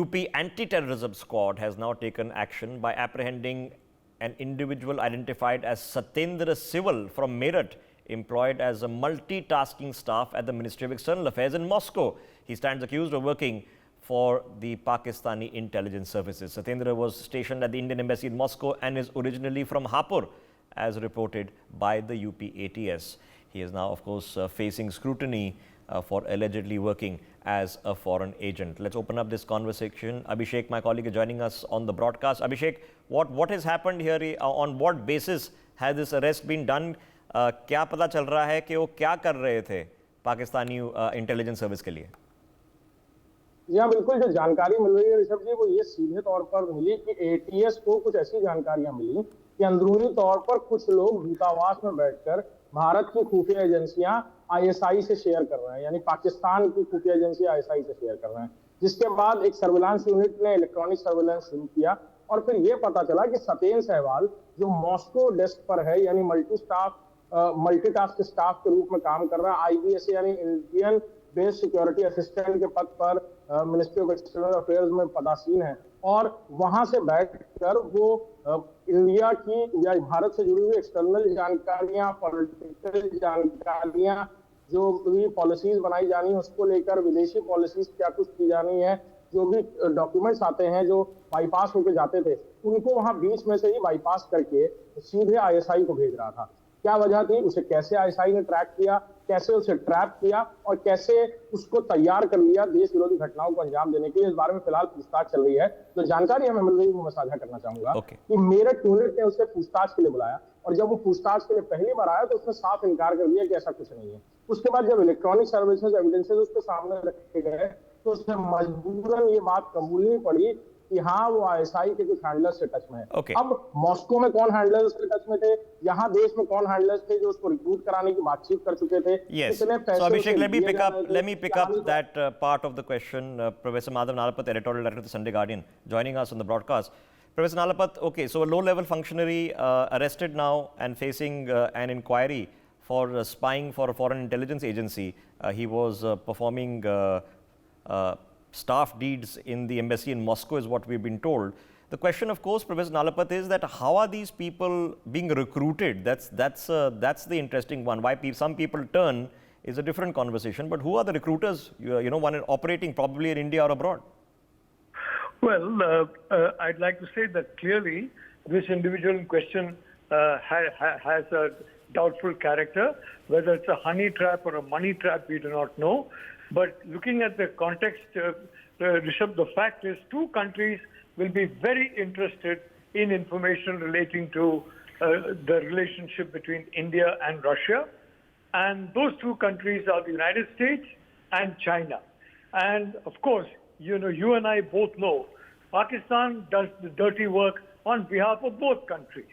UP Anti-Terrorism Squad has now taken action by apprehending an individual identified as Satyendra Civil from Meerut, employed as a multitasking staff at the Ministry of External Affairs in Moscow. He stands accused of working for the Pakistani intelligence services. Satyendra was stationed at the Indian Embassy in Moscow and is originally from Hapur, as reported by the UP ATS. He is now, of course, facing scrutiny for allegedly working as a foreign agent. Let's open up this conversation. Abhishek, my colleague, is joining us on the broadcast. Abhishek, what has happened here? On what basis has this arrest been done? क्या पता चल रहा है कि वो क्या कर रहे थे पाकिस्तानी इंटेलिजेंस सर्विस के लिए? जी हाँ, बिल्कुल। जो जानकारी मिल रही है ऋषभ जी, वो ये सीधे तौर पर मिली कि एटीएस को कुछ ऐसी जानकारियां मिली कि अंदरूनी तौर पर कुछ लोग दूतावास में बैठकर भारत की खुफिया एजेंसियां आईएसआई से शेयर कर रहे हैं, यानी पाकिस्तान की खुफिया एजेंसी आईएसआई से शेयर कर रहे हैं। जिसके बाद एक सर्विलांस यूनिट ने इलेक्ट्रॉनिक सर्विलांस शुरू किया और फिर ये पता चला कि सत्येंद्र सहवाल जो मॉस्को डेस्क पर है, यानी मल्टीटास्क स्टाफ के रूप में काम कर रहा है, आईबीएस यानी इंडियन बेस सिक्योरिटी असिस्टेंट के पद पर मिनिस्ट्री ऑफ एक्सटर्नल अफेयर्स में पदासीन है और वहां से बैठकर वो इंडिया की या भारत से जुड़ी हुई एक्सटर्नल जानकारियां, पॉलिटिकल जानकारियां, जो भी पॉलिसीज बनाई जानी है उसको लेकर, विदेशी पॉलिसीज क्या कुछ की जानी है, जो भी डॉक्यूमेंट्स आते हैं जो बाईपास होकर जाते थे, उनको वहां बीच में से ही बाईपास करके सीधे आईएसआई को भेज रहा था। क्या वजह थी, उसे कैसे आईएसआई ने ट्रैक किया, कैसे उसे ट्रैप किया और कैसे उसको तैयार कर लिया देश विरोधी घटनाओं को अंजाम देने के लिए, इस बारे में फिलहाल पूछताछ चल रही है। जो जानकारी हमें मिल रही है वो मैं साझा करना चाहूंगा कि मेरठ यूनिट ने उसे पूछताछ के लिए बुलाया और जब वो पूछताछ के लिए पहली बार आया तो उसने साफ इनकार कर दिया कि ऐसा कुछ नहीं है। उसके बाद जब इलेक्ट्रॉनिक सर्विसेज एविडेंसेस उसके सामने रखे गए तो उसे मजबूरन ये बात कबूलनी पड़ी कि हाँ, वो आईएसआई के कुछ हैंडलर्स से टच में है। अब मॉस्को में कौन हैंडलर्स उसके टच में थे, यहाँ देश में कौन हैंडलर्स थे जो उसको रिक्रूट कराने की बातचीत कर चुके थे? Yes. So Abhishek, let me pick up that part of the question. Professor Madhav Nalapat, editorial director of the Sunday Guardian, joining us on the broadcast. Professor Nalapat, okay, so a low-level functionary arrested now and facing an inquiry for spying for a foreign intelligence agency. He was performing staff deeds in the embassy in Moscow is what we've been told. The question, of course, Professor Nalapat, is that how are these people being recruited? That's the interesting one. Why some people turn is a different conversation, but who are the recruiters, one operating probably in India or abroad? Well, I'd like to say that clearly this individual in question has a doubtful character. Whether it's a honey trap or a money trap, we do not know. But looking at the context, Rishabh, the fact is two countries will be very interested in information relating to the relationship between India and Russia. And those two countries are the United States and China. And of course, you and I both know, Pakistan does the dirty work on behalf of both countries.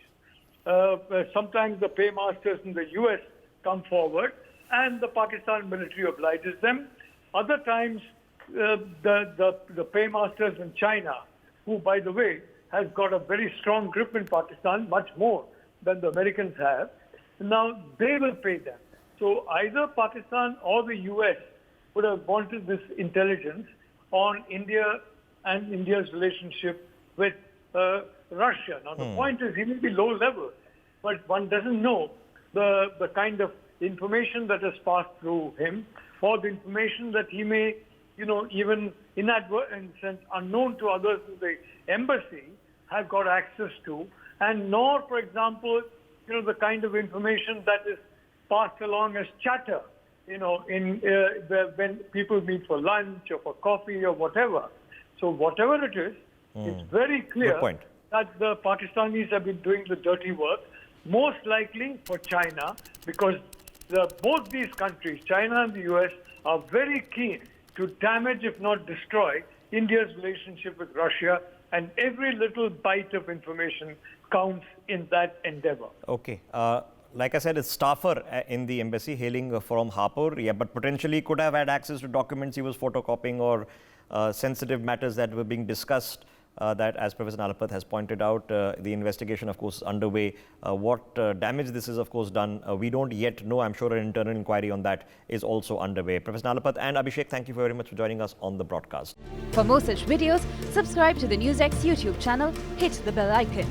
Sometimes the paymasters in the US come forward and the Pakistan military obliges them. Other times, the paymasters in China, who, by the way, has got a very strong grip in Pakistan, much more than the Americans have, now they will pay them. So either Pakistan or the US would have wanted this intelligence on India and India's relationship with Russia. Now, the point is, he may be low level, but one doesn't know the kind of information that has passed through him, or the information that he may, even inadvertent sense, unknown to others in the embassy, have got access to, and nor, for example, the kind of information that is passed along as chatter, when people meet for lunch or for coffee or whatever. So whatever it is, it's very clear that the Pakistanis have been doing the dirty work, most likely for China, because both these countries, China and the US, are very keen to damage, if not destroy, India's relationship with Russia, and every little bite of information counts in that endeavor. Okay. Like I said, it's staffer in the embassy hailing from Hapur, but potentially could have had access to documents he was photocopying or sensitive matters that were being discussed that, as Professor Nalapat has pointed out, the investigation, of course, is underway. What damage this is, of course, done, we don't yet know. I'm sure an internal inquiry on that is also underway. Professor Nalapat and Abhishek, thank you very much for joining us on the broadcast. For more such videos, subscribe to the NewsX YouTube channel, hit the bell icon.